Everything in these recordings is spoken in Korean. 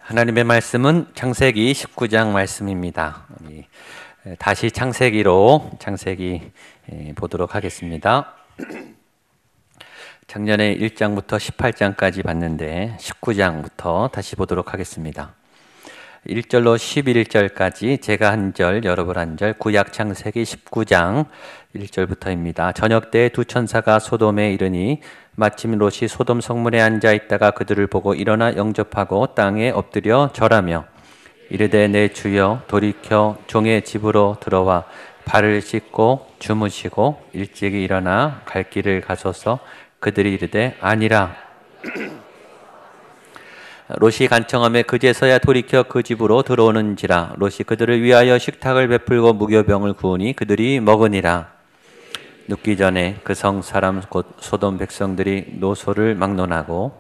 하나님의 말씀은 창세기 19장 말씀입니다. 다시 창세기 보도록 하겠습니다. 작년에 1장부터 18장까지 봤는데 19장부터 다시 보도록 하겠습니다. 1절로 11절까지 제가 한 절, 여러분 한 절, 구약 창세기 19장 1절부터입니다. 저녁 때 두 천사가 소돔에 이르니 마침 롯이 소돔 성문에 앉아 있다가 그들을 보고 일어나 영접하고 땅에 엎드려 절하며 이르되 내 주여 돌이켜 종의 집으로 들어와 발을 씻고 주무시고 일찍이 일어나 갈 길을 가소서. 그들이 이르되 아니라. 롯이 간청하며 그제서야 돌이켜 그 집으로 들어오는지라. 롯이 그들을 위하여 식탁을 베풀고 무교병을 구우니 그들이 먹으니라. 눕기 전에 그 성 사람 곧 소돔 백성들이 노소를 막론하고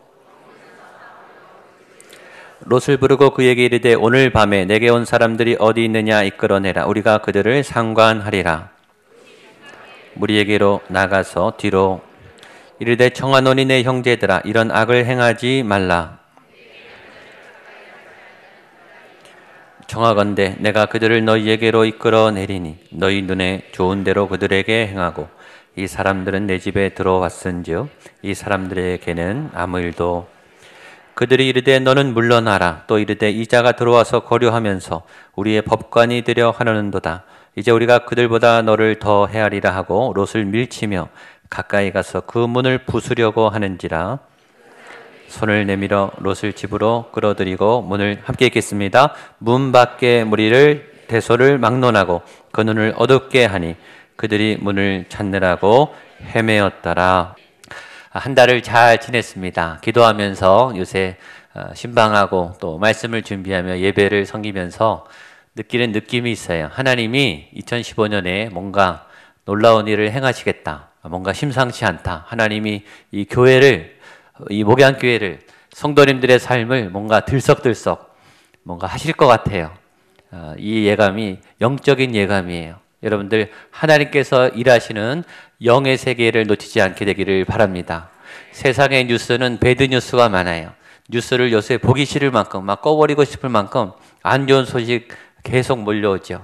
롯을 부르고 그에게 이르되 오늘 밤에 내게 온 사람들이 어디 있느냐 이끌어내라. 우리가 그들을 상관하리라. 무리에게로 나가서 뒤로 이르되 청하노니 내 형제들아 이런 악을 행하지 말라. 청하건대 내가 그들을 너희에게로 이끌어내리니 너희 눈에 좋은 대로 그들에게 행하고 이 사람들은 내 집에 들어왔은즉 이 사람들에게는 아무 일도. 그들이 이르되 너는 물러나라. 또 이르되 이 자가 들어와서 거류하면서 우리의 법관이 되려 하려는도다. 이제 우리가 그들보다 너를 더 헤아리라 하고 롯을 밀치며 가까이 가서 그 문을 부수려고 하는지라. 손을 내밀어 롯을 집으로 끌어들이고 문을 함께 읽겠습니다. 문 밖에 무리를 대소를 막론하고 그 눈을 어둡게 하니 그들이 문을 찾느라고 헤매었더라. 한 달을 잘 지냈습니다. 기도하면서 요새 신방하고 또 말씀을 준비하며 예배를 섬기면서 느끼는 느낌이 있어요. 하나님이 2015년에 뭔가 놀라운 일을 행하시겠다. 뭔가 심상치 않다. 하나님이 이 교회를, 이 목양교회를, 성도님들의 삶을 뭔가 들썩들썩 뭔가 하실 것 같아요. 이 예감이 영적인 예감이에요. 여러분들 하나님께서 일하시는 영의 세계를 놓치지 않게 되기를 바랍니다. 세상의 뉴스는 배드 뉴스가 많아요. 뉴스를 요새 보기 싫을 만큼 막 꺼버리고 싶을 만큼 안 좋은 소식 계속 몰려오죠.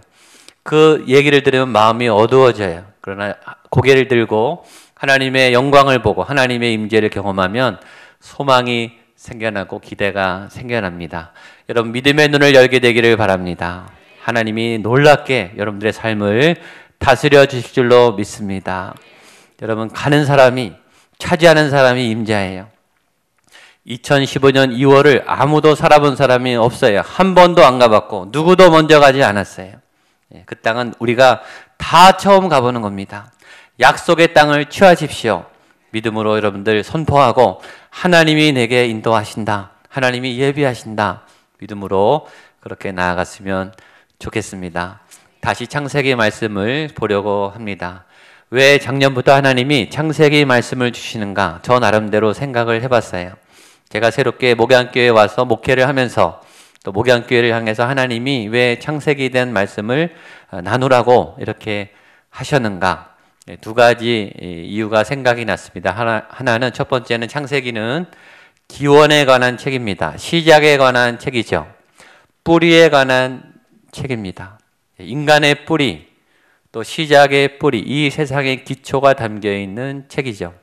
그 얘기를 들으면 마음이 어두워져요. 그러나 고개를 들고 하나님의 영광을 보고 하나님의 임재를 경험하면 소망이 생겨나고 기대가 생겨납니다. 여러분 믿음의 눈을 열게 되기를 바랍니다. 하나님이 놀랍게 여러분들의 삶을 다스려 주실 줄로 믿습니다. 여러분 가는 사람이 차지하는 사람이 임자예요. 2015년 2월을 아무도 살아본 사람이 없어요. 한 번도 안 가봤고 누구도 먼저 가지 않았어요. 그 땅은 우리가 다 처음 가보는 겁니다. 약속의 땅을 취하십시오. 믿음으로 여러분들 선포하고 하나님이 내게 인도하신다. 하나님이 예비하신다. 믿음으로 그렇게 나아갔으면 좋겠습니다. 다시 창세기 말씀을 보려고 합니다. 왜 작년부터 하나님이 창세기 말씀을 주시는가? 저 나름대로 생각을 해봤어요. 제가 새롭게 목양교회에 와서 목회를 하면서 또 목양교회를 향해서 하나님이 왜 창세기에 대한 말씀을 나누라고 이렇게 하셨는가? 두 가지 이유가 생각이 났습니다. 하나는 첫 번째는 창세기는 기원에 관한 책입니다. 시작에 관한 책이죠. 뿌리에 관한 책입니다. 인간의 뿌리, 또 시작의 뿌리, 이 세상의 기초가 담겨있는 책이죠.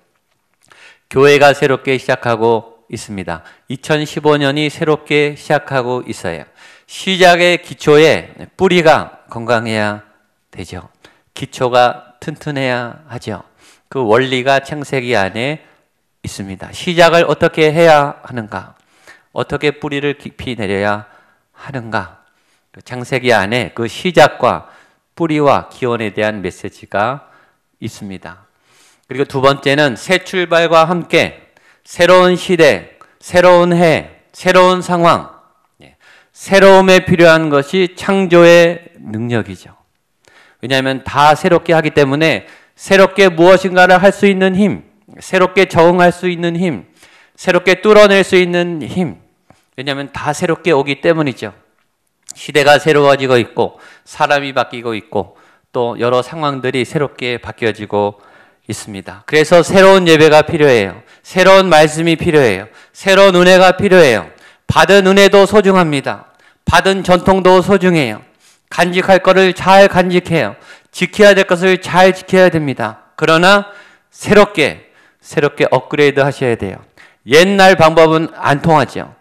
교회가 새롭게 시작하고 있습니다. 2015년이 새롭게 시작하고 있어요. 시작의 기초에 뿌리가 건강해야 되죠. 기초가 튼튼해야 하죠. 그 원리가 창세기 안에 있습니다. 시작을 어떻게 해야 하는가? 어떻게 뿌리를 깊이 내려야 하는가? 창세기 안에 그 시작과 뿌리와 기원에 대한 메시지가 있습니다. 그리고 두 번째는 새 출발과 함께 새로운 시대, 새로운 해, 새로운 상황, 새로움에 필요한 것이 창조의 능력이죠. 왜냐하면 다 새롭게 하기 때문에 새롭게 무엇인가를 할 수 있는 힘, 새롭게 적응할 수 있는 힘, 새롭게 뚫어낼 수 있는 힘. 왜냐하면 다 새롭게 오기 때문이죠. 시대가 새로워지고 있고 사람이 바뀌고 있고 또 여러 상황들이 새롭게 바뀌어지고 있습니다. 그래서 새로운 예배가 필요해요. 새로운 말씀이 필요해요. 새로운 은혜가 필요해요. 받은 은혜도 소중합니다. 받은 전통도 소중해요. 간직할 것을 잘 간직해요. 지켜야 될 것을 잘 지켜야 됩니다. 그러나 새롭게 업그레이드 하셔야 돼요. 옛날 방법은 안 통하죠.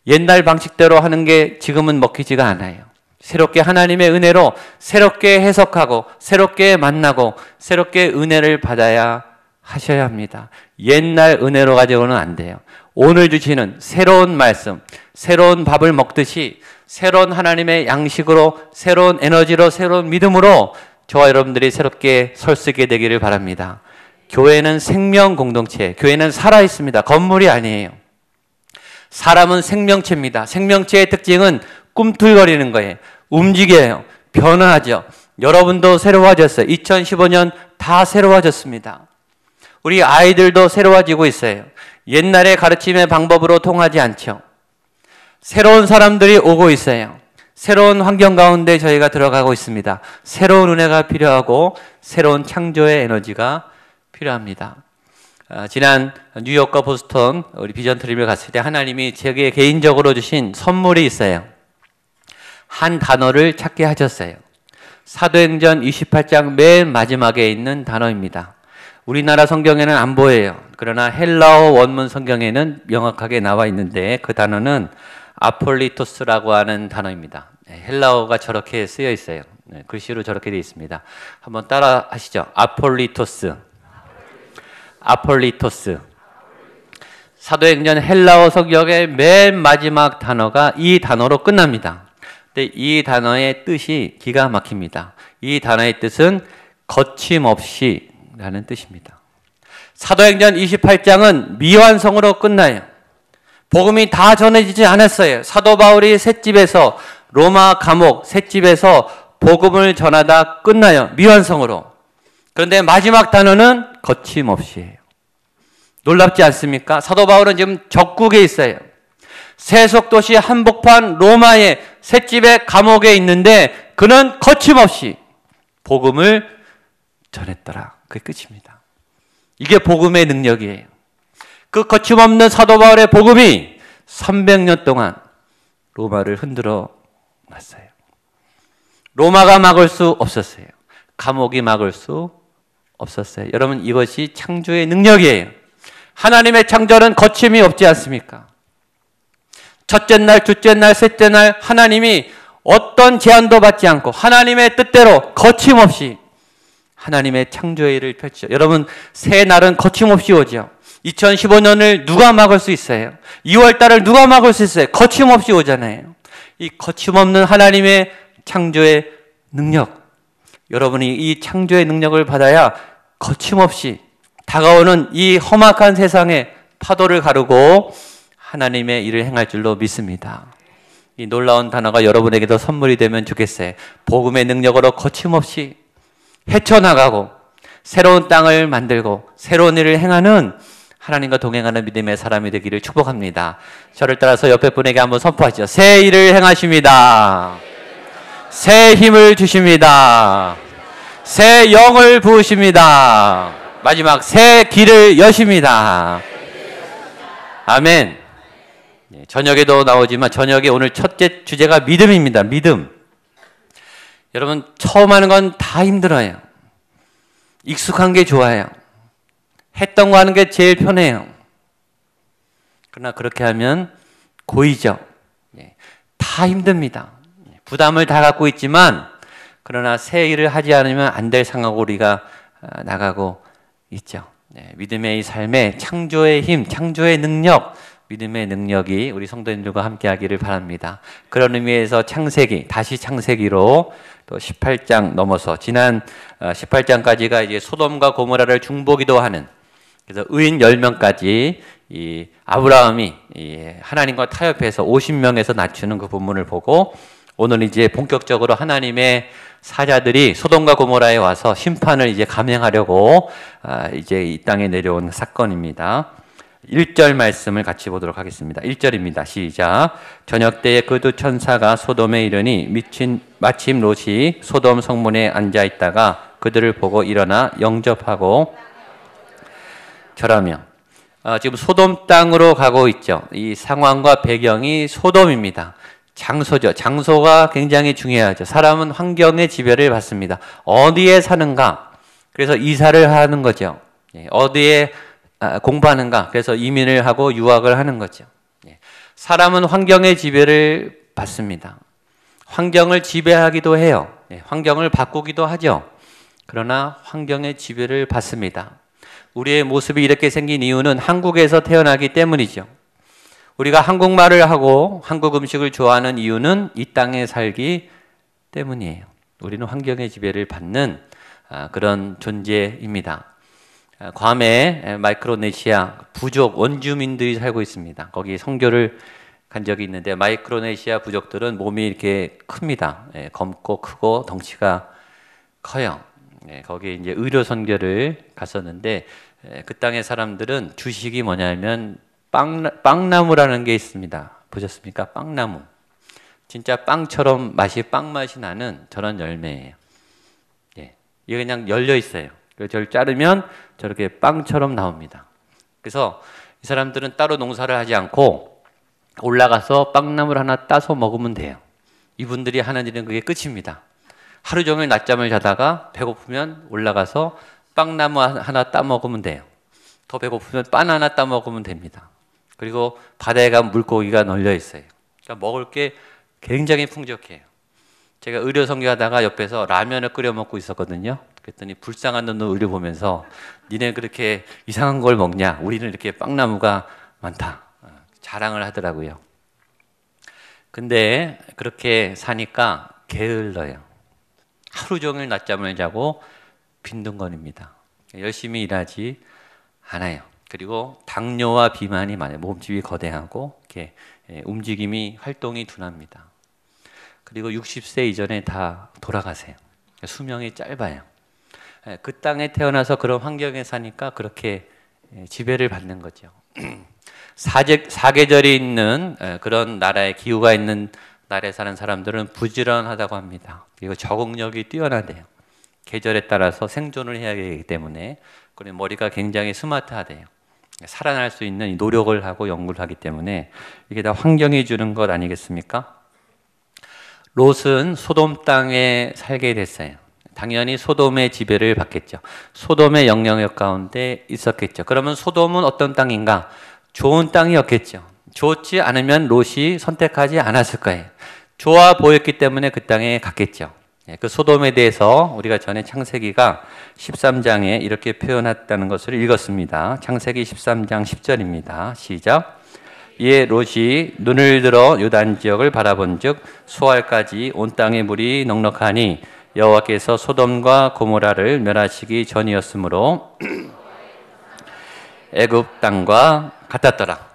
옛날 방식대로 하는 게 지금은 먹히지가 않아요. 새롭게 하나님의 은혜로 새롭게 해석하고 새롭게 만나고 새롭게 은혜를 받아야 하셔야 합니다. 옛날 은혜로 가지고는 안 돼요. 오늘 주시는 새로운 말씀, 새로운 밥을 먹듯이 새로운 하나님의 양식으로, 새로운 에너지로, 새로운 믿음으로 저와 여러분들이 새롭게 설쓰게 되기를 바랍니다. 교회는 생명 공동체, 교회는 살아있습니다. 건물이 아니에요. 사람은 생명체입니다. 생명체의 특징은 꿈틀거리는 거예요. 움직여요. 변화하죠. 여러분도 새로워졌어요. 2015년 다 새로워졌습니다. 우리 아이들도 새로워지고 있어요. 옛날의 가르침의 방법으로 통하지 않죠. 새로운 사람들이 오고 있어요. 새로운 환경 가운데 저희가 들어가고 있습니다. 새로운 은혜가 필요하고 새로운 창조의 에너지가 필요합니다. 지난 뉴욕과 보스턴 우리 비전 트립을 갔을 때 하나님이 제게 개인적으로 주신 선물이 있어요. 한 단어를 찾게 하셨어요. 사도행전 28장 맨 마지막에 있는 단어입니다. 우리나라 성경에는 안 보여요. 그러나 헬라어 원문 성경에는 명확하게 나와 있는데 그 단어는 아폴리토스라고 하는 단어입니다. 헬라어가 저렇게 쓰여 있어요. 글씨로 저렇게 되어 있습니다. 한번 따라 하시죠. 아폴리토스. 아폴리토스. 사도행전 헬라어 성경의 맨 마지막 단어가 이 단어로 끝납니다. 근데 이 단어의 뜻이 기가 막힙니다. 이 단어의 뜻은 거침없이 라는 뜻입니다. 사도행전 28장은 미완성으로 끝나요. 복음이 다 전해지지 않았어요. 사도 바울이 셋집에서 로마 감옥 셋집에서 복음을 전하다 끝나요. 미완성으로. 그런데 마지막 단어는 거침없이예요. 놀랍지 않습니까? 사도 바울은 지금 적국에 있어요. 세속도시 한복판 로마의 셋집의 감옥에 있는데 그는 거침없이 복음을 전했더라. 그게 끝입니다. 이게 복음의 능력이에요. 그 거침없는 사도 바울의 복음이 300년 동안 로마를 흔들어 놨어요. 로마가 막을 수 없었어요. 감옥이 막을 수 없었어요. 여러분, 이것이 창조의 능력이에요. 하나님의 창조는 거침이 없지 않습니까? 첫째 날, 둘째 날, 셋째 날 하나님이 어떤 제한도 받지 않고 하나님의 뜻대로 거침없이 하나님의 창조의 일을 펼치죠. 여러분, 새 날은 거침없이 오죠. 2015년을 누가 막을 수 있어요? 2월 달을 누가 막을 수 있어요? 거침없이 오잖아요. 이 거침없는 하나님의 창조의 능력, 여러분이 이 창조의 능력을 받아야 거침없이 다가오는 이 험악한 세상에 파도를 가르고 하나님의 일을 행할 줄로 믿습니다. 이 놀라운 단어가 여러분에게도 선물이 되면 좋겠어요. 복음의 능력으로 거침없이 헤쳐나가고 새로운 땅을 만들고 새로운 일을 행하는 하나님과 동행하는 믿음의 사람이 되기를 축복합니다. 저를 따라서 옆에 분에게 한번 선포하시죠. 새 일을 행하십니다. 새 힘을 주십니다. 새 영을 부으십니다. 마지막 새 길을 여십니다. 아멘. 저녁에도 나오지만 저녁에 오늘 첫째 주제가 믿음입니다. 믿음. 여러분, 처음 하는 건 다 힘들어요. 익숙한 게 좋아요. 했던 거 하는 게 제일 편해요. 그러나 그렇게 하면 고이죠. 다 힘듭니다. 부담을 다 갖고 있지만 그러나 새 일을 하지 않으면 안 될 상하고 우리가 나가고 있죠. 믿음의 이 삶에 창조의 힘, 창조의 능력, 믿음의 능력이 우리 성도님들과 함께 하기를 바랍니다. 그런 의미에서 창세기, 다시 창세기로 또 18장 넘어서 지난 18장까지가 이제 소돔과 고모라를 중보기도 하는, 그래서 의인 10명까지 이 아브라함이 하나님과 타협해서 50명에서 낮추는 그 본문을 보고 오늘 이제 본격적으로 하나님의 사자들이 소돔과 고모라에 와서 심판을 이제 감행하려고 이제 이 땅에 내려온 사건입니다. 1절 말씀을 같이 보도록 하겠습니다. 1절입니다. 시작. 저녁 때에 그 두 천사가 소돔에 이르니 마침 롯이 소돔 성문에 앉아 있다가 그들을 보고 일어나 영접하고 절하며. 지금 소돔 땅으로 가고 있죠. 이 상황과 배경이 소돔입니다. 장소죠. 장소가 굉장히 중요하죠. 사람은 환경의 지배를 받습니다. 어디에 사는가? 그래서 이사를 하는 거죠. 어디에 공부하는가? 그래서 이민을 하고 유학을 하는 거죠. 사람은 환경의 지배를 받습니다. 환경을 지배하기도 해요. 환경을 바꾸기도 하죠. 그러나 환경의 지배를 받습니다. 우리의 모습이 이렇게 생긴 이유는 한국에서 태어나기 때문이죠. 우리가 한국말을 하고 한국 음식을 좋아하는 이유는 이 땅에 살기 때문이에요. 우리는 환경의 지배를 받는 그런 존재입니다. 괌에 마이크로네시아 부족 원주민들이 살고 있습니다. 거기 선교를 간 적이 있는데 마이크로네시아 부족들은 몸이 이렇게 큽니다. 검고 크고 덩치가 커요. 거기 이제 의료 선교를 갔었는데 그 땅의 사람들은 주식이 뭐냐면 빵나무라는 게 있습니다. 보셨습니까? 빵나무. 진짜 빵처럼 빵 맛이 나는 저런 열매예요. 이게 그냥 열려 있어요. 그래서 저를 자르면 저렇게 빵처럼 나옵니다. 그래서 이 사람들은 따로 농사를 하지 않고 올라가서 빵나무를 하나 따서 먹으면 돼요. 이분들이 하는 일은 그게 끝입니다. 하루 종일 낮잠을 자다가 배고프면 올라가서 빵나무 하나 따 먹으면 돼요. 더 배고프면 바나나 따 먹으면 됩니다. 그리고 바다에 가면 물고기가 널려 있어요. 그러니까 먹을 게 굉장히 풍족해요. 제가 의료 선교하다가 옆에서 라면을 끓여 먹고 있었거든요. 그랬더니 불쌍한 눈으로 의료 보면서 니네 그렇게 이상한 걸 먹냐? 우리는 이렇게 빵나무가 많다. 자랑을 하더라고요. 근데 그렇게 사니까 게을러요. 하루 종일 낮잠을 자고 빈둥거립니다. 열심히 일하지 않아요. 그리고 당뇨와 비만이 많아요. 몸집이 거대하고 이렇게 움직임이 활동이 둔합니다. 그리고 60세 이전에 다 돌아가세요. 수명이 짧아요. 그 땅에 태어나서 그런 환경에 사니까 그렇게 지배를 받는 거죠. 사계절이 있는 그런 나라의 기후가 있는 나라에 사는 사람들은 부지런하다고 합니다. 그리고 적응력이 뛰어나대요. 계절에 따라서 생존을 해야 되기 때문에 그리고 머리가 굉장히 스마트하대요. 살아날 수 있는 노력을 하고 연구를 하기 때문에 이게 다 환경이 주는 것 아니겠습니까? 롯은 소돔 땅에 살게 됐어요. 당연히 소돔의 지배를 받겠죠. 소돔의 영향력 가운데 있었겠죠. 그러면 소돔은 어떤 땅인가? 좋은 땅이었겠죠. 좋지 않으면 롯이 선택하지 않았을 거예요. 좋아 보였기 때문에 그 땅에 갔겠죠. 그 소돔에 대해서 우리가 전에 창세기가 13장에 이렇게 표현했다는 것을 읽었습니다. 창세기 13장 10절입니다. 시작. 이에 롯이 눈을 들어 요단 지역을 바라본즉 수알까지 온 땅의 물이 넉넉하니 여호와께서 소돔과 고모라를 멸하시기 전이었으므로 애굽 땅과 같았더라.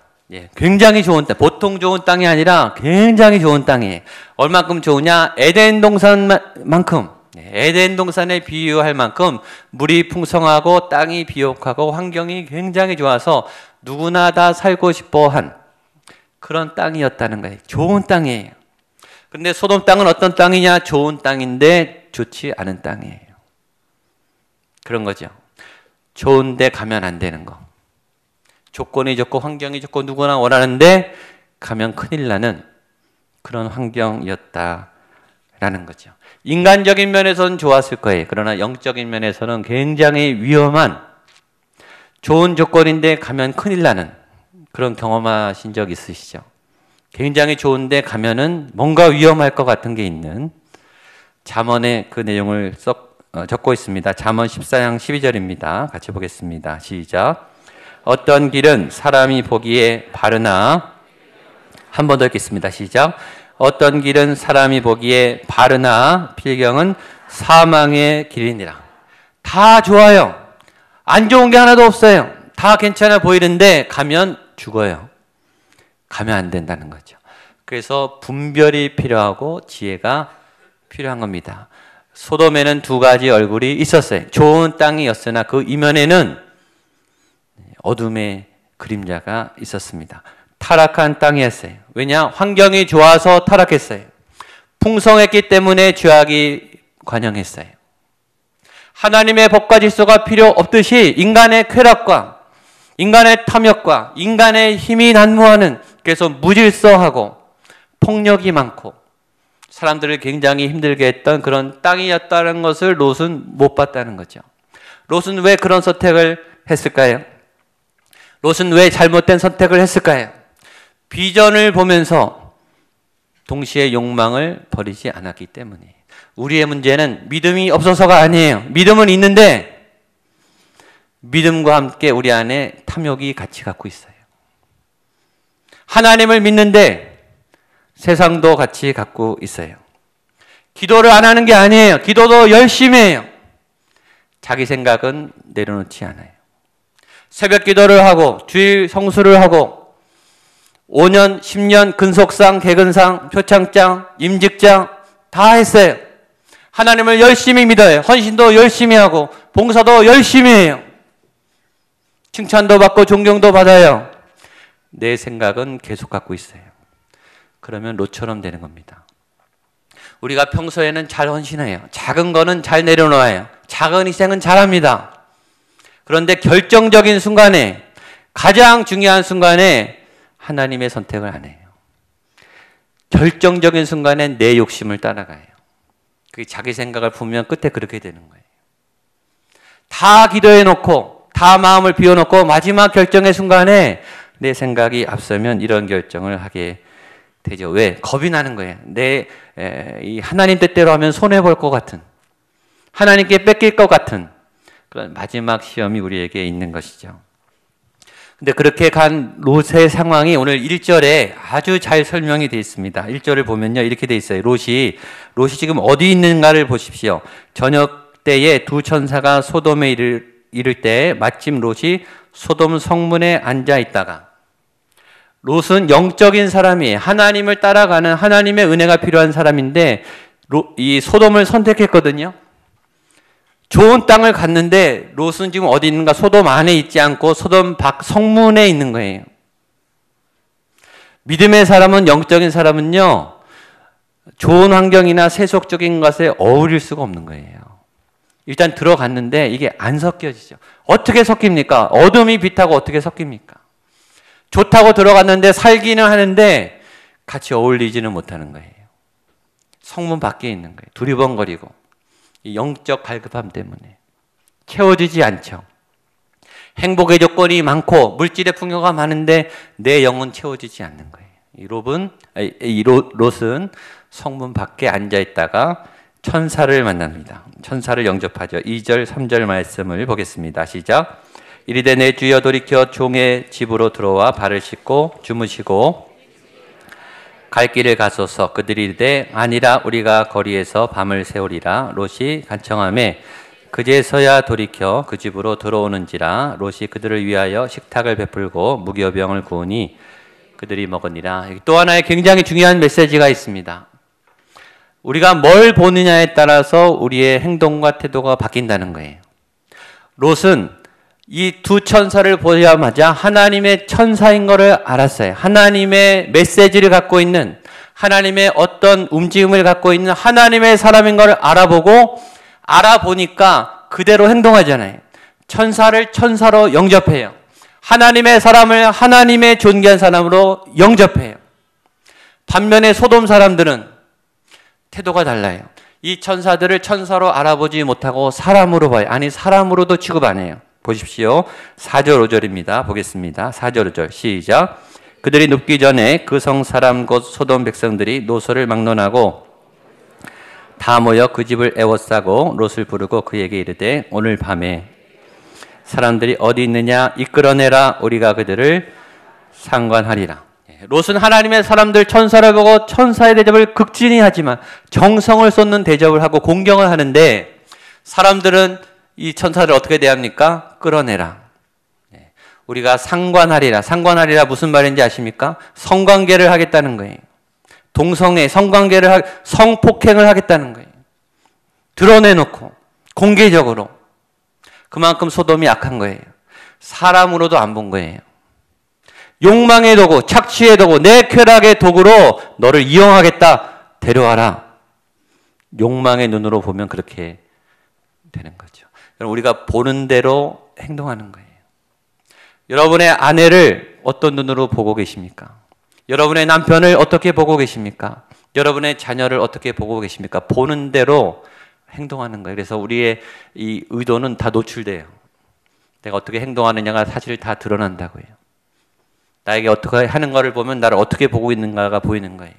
굉장히 좋은 땅, 보통 좋은 땅이 아니라 굉장히 좋은 땅이에요. 얼만큼 좋으냐? 에덴 동산만큼, 에덴 동산에 비유할 만큼 물이 풍성하고 땅이 비옥하고 환경이 굉장히 좋아서 누구나 다 살고 싶어 한 그런 땅이었다는 거예요. 좋은 땅이에요. 근데 소돔 땅은 어떤 땅이냐? 좋은 땅인데 좋지 않은 땅이에요. 그런 거죠. 좋은데 가면 안 되는 거. 조건이 좋고 환경이 좋고 누구나 원하는데 가면 큰일 나는 그런 환경이었다라는 거죠. 인간적인 면에서는 좋았을 거예요. 그러나 영적인 면에서는 굉장히 위험한 좋은 조건인데 가면 큰일 나는 그런 경험하신 적 있으시죠? 굉장히 좋은데 가면은 뭔가 위험할 것 같은 게 있는 잠언에 그 내용을 적고 있습니다. 잠언 14장 12절입니다. 같이 보겠습니다. 시작. 어떤 길은 사람이 보기에 바르나 한 번 더 읽겠습니다. 시작. 어떤 길은 사람이 보기에 바르나 필경은 사망의 길이니라. 다 좋아요. 안 좋은 게 하나도 없어요. 다 괜찮아 보이는데 가면 죽어요. 가면 안 된다는 거죠. 그래서 분별이 필요하고 지혜가 필요한 겁니다. 소돔에는 두 가지 얼굴이 있었어요. 좋은 땅이었으나 그 이면에는 어둠의 그림자가 있었습니다. 타락한 땅이었어요. 왜냐? 환경이 좋아서 타락했어요. 풍성했기 때문에 죄악이 관영했어요. 하나님의 법과 질서가 필요 없듯이 인간의 쾌락과 인간의 탐욕과 인간의 힘이 난무하는, 그래서 무질서하고 폭력이 많고 사람들을 굉장히 힘들게 했던 그런 땅이었다는 것을 롯은 못 봤다는 거죠. 롯은 왜 그런 선택을 했을까요? 롯은 왜 잘못된 선택을 했을까요? 비전을 보면서 동시에 욕망을 버리지 않았기 때문이에요. 우리의 문제는 믿음이 없어서가 아니에요. 믿음은 있는데 믿음과 함께 우리 안에 탐욕이 같이 갖고 있어요. 하나님을 믿는데 세상도 같이 갖고 있어요. 기도를 안 하는 게 아니에요. 기도도 열심히 해요. 자기 생각은 내려놓지 않아요. 새벽 기도를 하고 주일 성수를 하고 5년, 10년 근속상, 개근상, 표창장, 임직장 다 했어요. 하나님을 열심히 믿어요. 헌신도 열심히 하고 봉사도 열심히 해요. 칭찬도 받고 존경도 받아요. 내 생각은 계속 갖고 있어요. 그러면 롯처럼 되는 겁니다. 우리가 평소에는 잘 헌신해요. 작은 거는 잘 내려놓아요. 작은 희생은 잘합니다. 그런데 결정적인 순간에, 가장 중요한 순간에 하나님의 선택을 안 해요. 결정적인 순간에 내 욕심을 따라가요. 그게 자기 생각을 품으면 끝에 그렇게 되는 거예요. 다 기도해놓고 다 마음을 비워놓고 마지막 결정의 순간에 내 생각이 앞서면 이런 결정을 하게 되죠. 왜? 겁이 나는 거예요. 이 하나님 뜻대로 하면 손해볼 것 같은, 하나님께 뺏길 것 같은 그런 마지막 시험이 우리에게 있는 것이죠. 근데 그렇게 간 롯의 상황이 오늘 1절에 아주 잘 설명이 되어 있습니다. 1절을 보면요, 이렇게 되어 있어요. 롯이 지금 어디 있는가를 보십시오. 저녁 때에 두 천사가 소돔에 이를 때 마침 롯이 소돔 성문에 앉아 있다가, 롯은 영적인 사람이에요. 하나님을 따라가는, 하나님의 은혜가 필요한 사람인데 이 소돔을 선택했거든요. 좋은 땅을 갔는데 롯은 지금 어디 있는가? 소돔 안에 있지 않고 소돔 밖 성문에 있는 거예요. 믿음의 사람은, 영적인 사람은요, 좋은 환경이나 세속적인 것에 어울릴 수가 없는 거예요. 일단 들어갔는데 이게 안 섞여지죠. 어떻게 섞입니까? 어둠이 빛하고 어떻게 섞입니까? 좋다고 들어갔는데 살기는 하는데 같이 어울리지는 못하는 거예요. 성문 밖에 있는 거예요. 두리번거리고. 영적 갈급함 때문에 채워지지 않죠. 행복의 조건이 많고 물질의 풍요가 많은데 내 영은 채워지지 않는 거예요. 롯은 성문 밖에 앉아 있다가 천사를 만납니다. 천사를 영접하죠. 2절, 3절 말씀을 보겠습니다. 시작. 이르되 내 주여 돌이켜 종의 집으로 들어와 발을 씻고 주무시고 갈 길을 가소서. 그들이 이르되 아니라 우리가 거리에서 밤을 새우리라. 롯이 간청하매 그제서야 돌이켜 그 집으로 들어오는지라. 롯이 그들을 위하여 식탁을 베풀고 무교병을 구우니 그들이 먹으니라. 또 하나의 굉장히 중요한 메시지가 있습니다. 우리가 뭘 보느냐에 따라서 우리의 행동과 태도가 바뀐다는 거예요. 롯은 이 두 천사를 보자마자 하나님의 천사인 것을 알았어요. 하나님의 메시지를 갖고 있는, 하나님의 어떤 움직임을 갖고 있는 하나님의 사람인 것을 알아보니까 그대로 행동하잖아요. 천사를 천사로 영접해요. 하나님의 사람을 하나님의 존귀한 사람으로 영접해요. 반면에 소돔 사람들은 태도가 달라요. 이 천사들을 천사로 알아보지 못하고 사람으로 봐요. 아니, 사람으로도 취급 안 해요. 보십시오. 4절 5절입니다. 보겠습니다. 4절 5절 시작. 그들이 눕기 전에 그 성 사람 곧 소돔 백성들이 노소를 막론하고 다 모여 그 집을 에워싸고 롯을 부르고 그에게 이르되 오늘 밤에 사람들이 어디 있느냐 이끌어내라. 우리가 그들을 상관하리라. 롯은 하나님의 사람들 천사를 보고 천사의 대접을 극진히 하지만 정성을 쏟는 대접을 하고 공경을 하는데, 사람들은 이 천사를 어떻게 대합니까? 끌어내라. 우리가 상관하리라. 상관하리라 무슨 말인지 아십니까? 성관계를 하겠다는 거예요. 동성애, 성관계를, 성폭행을 하겠다는 거예요. 드러내놓고 공개적으로. 그만큼 소돔이 악한 거예요. 사람으로도 안 본 거예요. 욕망의 도구, 착취의 도구, 내 쾌락의 도구로 너를 이용하겠다. 데려와라. 욕망의 눈으로 보면 그렇게 되는 거죠. 우리가 보는 대로 행동하는 거예요. 여러분의 아내를 어떤 눈으로 보고 계십니까? 여러분의 남편을 어떻게 보고 계십니까? 여러분의 자녀를 어떻게 보고 계십니까? 보는 대로 행동하는 거예요. 그래서 우리의 이 의도는 다 노출돼요. 내가 어떻게 행동하느냐가 사실 다 드러난다고요. 나에게 어떻게 하는 것을 보면 나를 어떻게 보고 있는가가 보이는 거예요.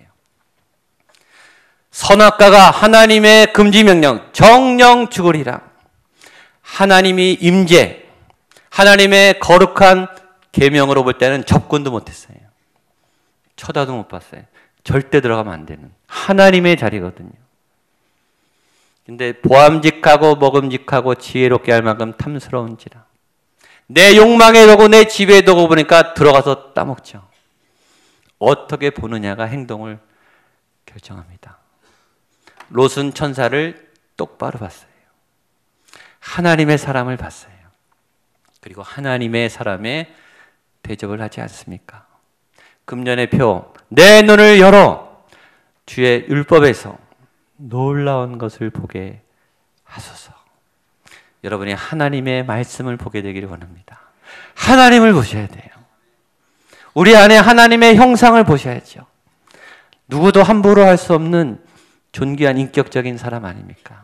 선악과가 하나님의 금지 명령, 정령 죽으리라. 하나님이 임재, 하나님의 거룩한 계명으로 볼 때는 접근도 못했어요. 쳐다도 못 봤어요. 절대 들어가면 안 되는 하나님의 자리거든요. 근데 보암직하고 먹음직하고 지혜롭게 할 만큼 탐스러운지라. 내 욕망에 두고 내 집에 두고 보니까 들어가서 따먹죠. 어떻게 보느냐가 행동을 결정합니다. 롯은 천사를 똑바로 봤어요. 하나님의 사람을 봤어요. 그리고 하나님의 사람에 대접을 하지 않습니까? 금년의 표, 내 눈을 열어 주의 율법에서 놀라운 것을 보게 하소서. 여러분이 하나님의 말씀을 보게 되기를 원합니다. 하나님을 보셔야 돼요. 우리 안에 하나님의 형상을 보셔야죠. 누구도 함부로 할 수 없는 존귀한 인격적인 사람 아닙니까?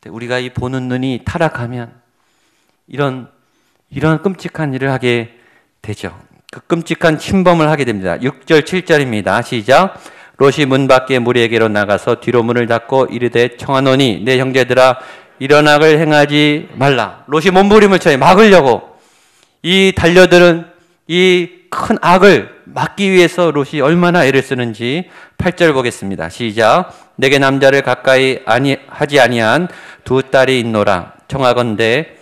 우리가 이 보는 눈이 타락하면 이런 끔찍한 일을 하게 되죠. 그 끔찍한 침범을 하게 됩니다. 6절 7절입니다. 시작. 롯이 문 밖에 무리에게로 나가서 뒤로 문을 닫고 이르되 청하노니 내 형제들아 이런 악을 행하지 말라. 롯이 몸부림을 쳐요. 막으려고. 이 달려드는 이 큰 악을 막기 위해서 롯이 얼마나 애를 쓰는지 8절 보겠습니다. 시작. 내게 남자를 가까이 하지 아니한 두 딸이 있노라. 청하건대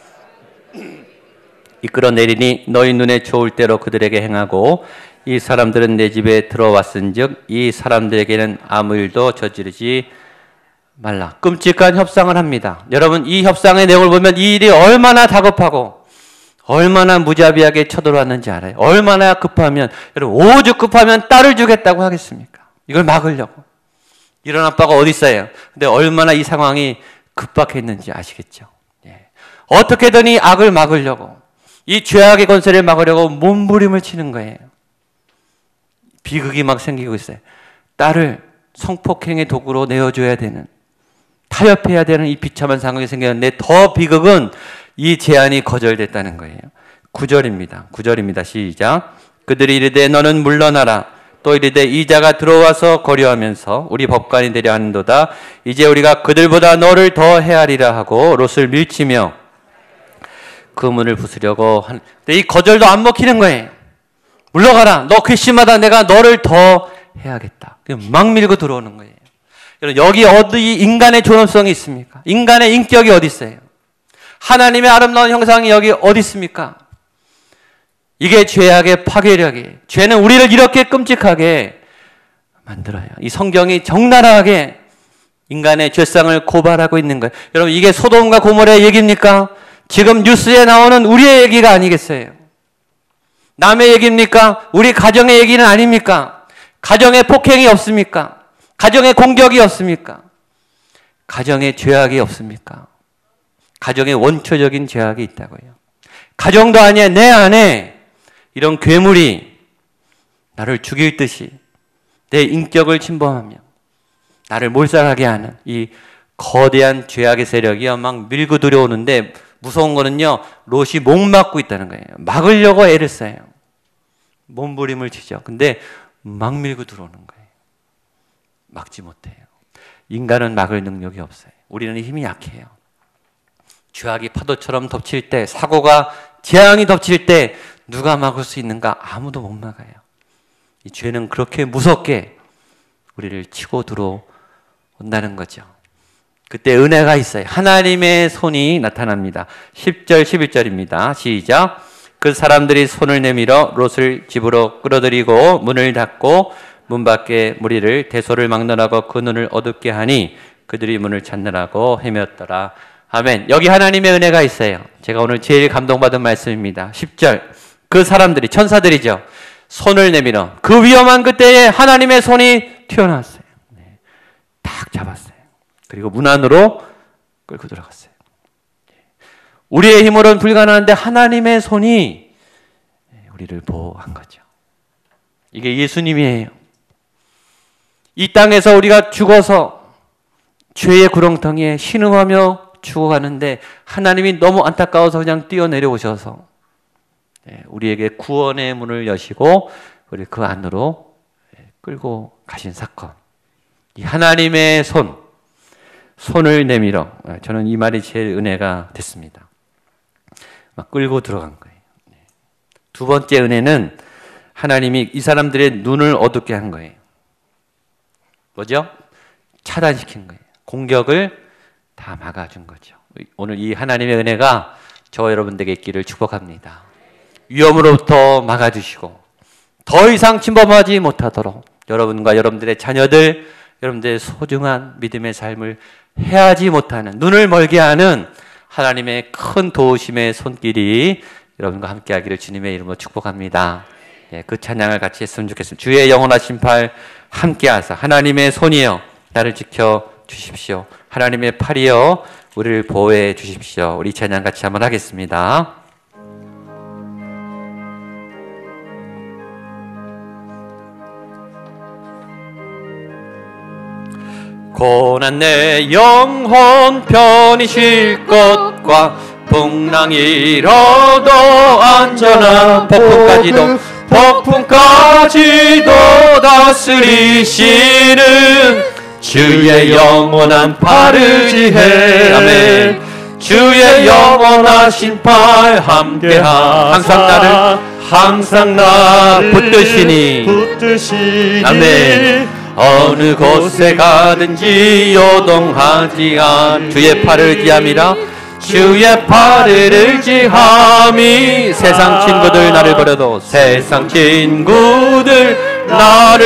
이끌어내리니 너희 눈에 좋을 대로 그들에게 행하고 이 사람들은 내 집에 들어왔은즉 이 사람들에게는 아무 일도 저지르지 말라. 끔찍한 협상을 합니다. 여러분 이 협상의 내용을 보면 이 일이 얼마나 다급하고 얼마나 무자비하게 쳐들어왔는지 알아요. 얼마나 급하면 여러분 오죽 급하면 딸을 주겠다고 하겠습니까? 이걸 막으려고. 이런 아빠가 어디 있어요? 근데 얼마나 이 상황이 급박했는지 아시겠죠? 예. 어떻게든 이 악을 막으려고 이 죄악의 권세를 막으려고 몸부림을 치는 거예요. 비극이 막 생기고 있어요. 딸을 성폭행의 도구로 내어줘야 되는, 타협해야 되는 이 비참한 상황이 생겼는데 더 비극은 이 제안이 거절됐다는 거예요. 9절입니다. 시작. 그들이 이르되 너는 물러나라. 또 이르되 이자가 들어와서 거류하면서 우리 법관이 되려 하는도다. 이제 우리가 그들보다 너를 더 헤아리라 하고 롯을 밀치며 그 문을 부수려고 하는. 근데 이 거절도 안 먹히는 거예요. 물러가라. 너 괘씸하다. 내가 너를 더 해야겠다. 막 밀고 들어오는 거예요. 여기 어디 인간의 존엄성이 있습니까? 인간의 인격이 어디 있어요? 하나님의 아름다운 형상이 여기 어디 있습니까? 이게 죄악의 파괴력이에요. 죄는 우리를 이렇게 끔찍하게 만들어요. 이 성경이 적나라하게 인간의 죄상을 고발하고 있는 거예요. 여러분 이게 소돔과 고모라의 얘기입니까? 지금 뉴스에 나오는 우리의 얘기가 아니겠어요? 남의 얘기입니까? 우리 가정의 얘기는 아닙니까? 가정에 폭행이 없습니까? 가정에 공격이 없습니까? 가정에 죄악이 없습니까? 가정에 원초적인 죄악이 있다고요. 가정도 아니야. 내 안에 이런 괴물이 나를 죽일 듯이 내 인격을 침범하며 나를 몰살하게 하는 이 거대한 죄악의 세력이 막 밀고 들어오는데 무서운 거는요. 롯이 못 막고 있다는 거예요. 막으려고 애를 써요. 몸부림을 치죠. 근데 막 밀고 들어오는 거예요. 막지 못해요. 인간은 막을 능력이 없어요. 우리는 힘이 약해요. 죄악이 파도처럼 덮칠 때, 사고가 재앙이 덮칠 때 누가 막을 수 있는가? 아무도 못 막아요. 이 죄는 그렇게 무섭게 우리를 치고 들어온다는 거죠. 그때 은혜가 있어요. 하나님의 손이 나타납니다. 10절 11절입니다. 시작. 그 사람들이 손을 내밀어 롯을 집으로 끌어들이고 문을 닫고 문 밖에 무리를 대소를 막론하고 그 눈을 어둡게 하니 그들이 문을 찾느라고 헤매었더라. 아멘. 여기 하나님의 은혜가 있어요. 제가 오늘 제일 감동받은 말씀입니다. 10절. 그 사람들이 천사들이죠. 손을 내밀어 그 위험한 그때에 하나님의 손이 튀어나왔어요. 네. 딱 잡았어요. 그리고 문 안으로 끌고 들어갔어요. 우리의 힘으로는 불가능한데 하나님의 손이 우리를 보호한 거죠. 이게 예수님이에요. 이 땅에서 우리가 죽어서 죄의 구렁텅이에 신음하며 죽어가는데 하나님이 너무 안타까워서 그냥 뛰어내려오셔서 우리에게 구원의 문을 여시고 우리 그 안으로 끌고 가신 사건. 이 하나님의 손을 내밀어, 저는 이 말이 제일 은혜가 됐습니다. 막 끌고 들어간 거예요. 두 번째 은혜는 하나님이 이 사람들의 눈을 어둡게 한 거예요. 뭐죠? 차단시킨 거예요. 공격을 다 막아준 거죠. 오늘 이 하나님의 은혜가 저와 여러분들에게 있기를 축복합니다. 위험으로부터 막아주시고 더 이상 침범하지 못하도록 여러분과 여러분들의 자녀들, 여러분들의 소중한 믿음의 삶을 해하지 못하는, 눈을 멀게 하는 하나님의 큰 도우심의 손길이 여러분과 함께 하기를 주님의 이름으로 축복합니다. 그 찬양을 같이 했으면 좋겠습니다. 주의 영원하신 팔 함께 하사 하나님의 손이여 나를 지켜 주십시오. 하나님의 팔이여 우리를 보호해 주십시오. 우리 찬양 같이 한번 하겠습니다. 고난 내 영혼 편히 쉴 것과 풍랑이 일어도 안전한 폭풍까지도 다스리시는 주의 영원한 팔을 지혜. 아멘. 주의 영원하신 팔 함께하 항상 나 붙드시니. 아멘. 어느 곳에 가든지 요동하지 않 주의 팔을 지함이라. 주의 팔을 의지함이 세상 친구들 나를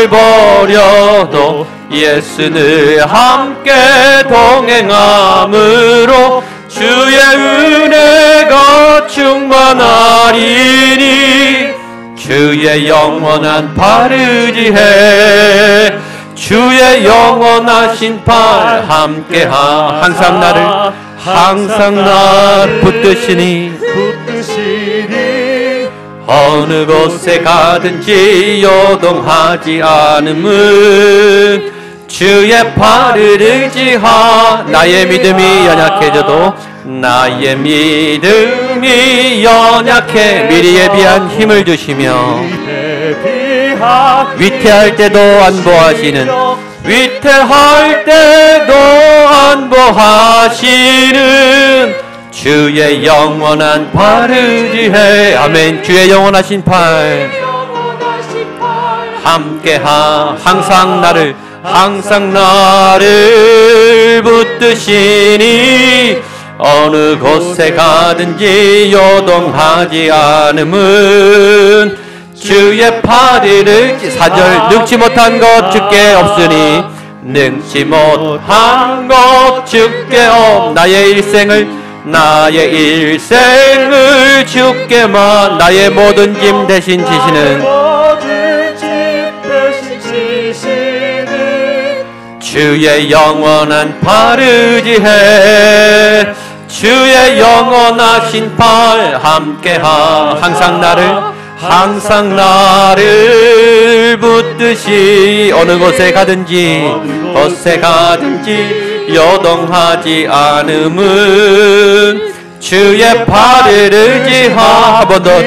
버려도 예수는 함께 동행함으로 주의 은혜가 충만하리니. 주의 영원한 팔을 의지해 주의 영원하신 팔 함께하 항상 날 붙드시니. 어느 곳에 가든지 요동하지 않음은 주의 팔을 의지하. 나의 믿음이 연약해 미리 예비한 힘을 주시며 위태할 때도 안보하시는 주의 영원한 팔을 의지해. 아멘. 주의 영원하신 팔 함께하 항상 나를 붙드시니. 어느 곳에 가든지 요동하지 않음은 주의 팔을 의지. 4절 능치 못한 것 주께 없으니 나의 일생을 주께만 나의 모든 짐 대신 지시는 주의 영원한 팔을 의지해 주의 영원하신 팔 함께하 항상 나를 붙드시. 어느 곳에 가든지 요동하지 않음은 주의 팔을 의지하. 한 번 더.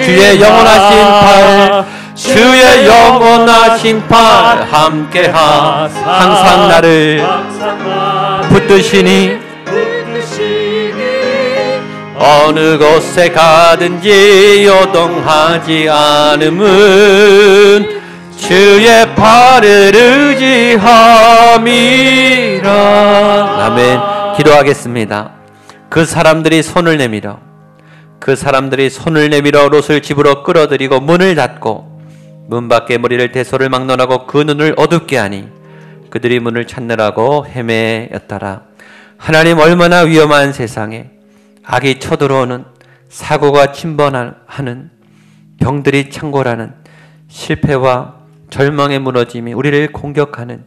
주의 영원하신 팔 함께하 항상 나를 붙드시니. 어느 곳에 가든지 요동하지 않음은 주의 팔을 의지함이라. 아멘. 기도하겠습니다. 그 사람들이 손을 내밀어 롯을 집으로 끌어들이고 문을 닫고 문 밖에 머리를 대소를 막론하고 그 눈을 어둡게 하니 그들이 문을 찾느라고 헤매였더라. 하나님, 얼마나 위험한 세상에 악이 쳐들어오는, 사고가 침범하는, 병들이 창궐하는, 실패와 절망의 무너짐이 우리를 공격하는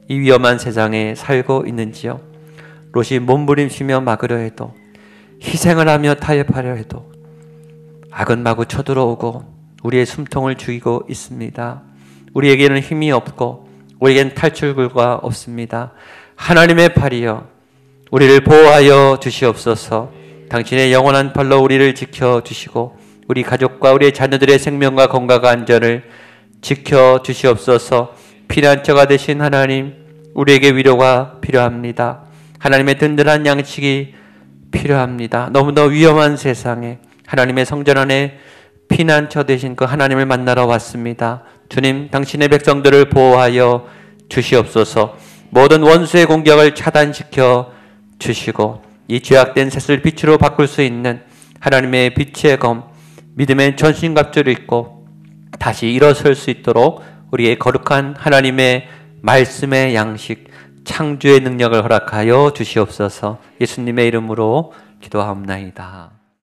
이 위험한 세상에 살고 있는지요. 롯이 몸부림치며 막으려 해도, 희생을 하며 타협하려 해도 악은 마구 쳐들어오고 우리의 숨통을 죽이고 있습니다. 우리에게는 힘이 없고 우리에겐 탈출구가 없습니다. 하나님의 팔이여, 우리를 보호하여 주시옵소서. 당신의 영원한 팔로 우리를 지켜주시고 우리 가족과 우리의 자녀들의 생명과 건강과 안전을 지켜주시옵소서. 피난처가 되신 하나님, 우리에게 위로가 필요합니다. 하나님의 든든한 양식이 필요합니다. 너무나 위험한 세상에 하나님의 성전 안에 피난처 되신 그 하나님을 만나러 왔습니다. 주님, 당신의 백성들을 보호하여 주시옵소서. 모든 원수의 공격을 차단시켜 주시고 이 죄악된 셋을 빛으로 바꿀 수 있는 하나님의 빛의 검, 믿음의 전신갑주를 입고 다시 일어설 수 있도록 우리의 거룩한 하나님의 말씀의 양식, 창조의 능력을 허락하여 주시옵소서. 예수님의 이름으로 기도하옵나이다.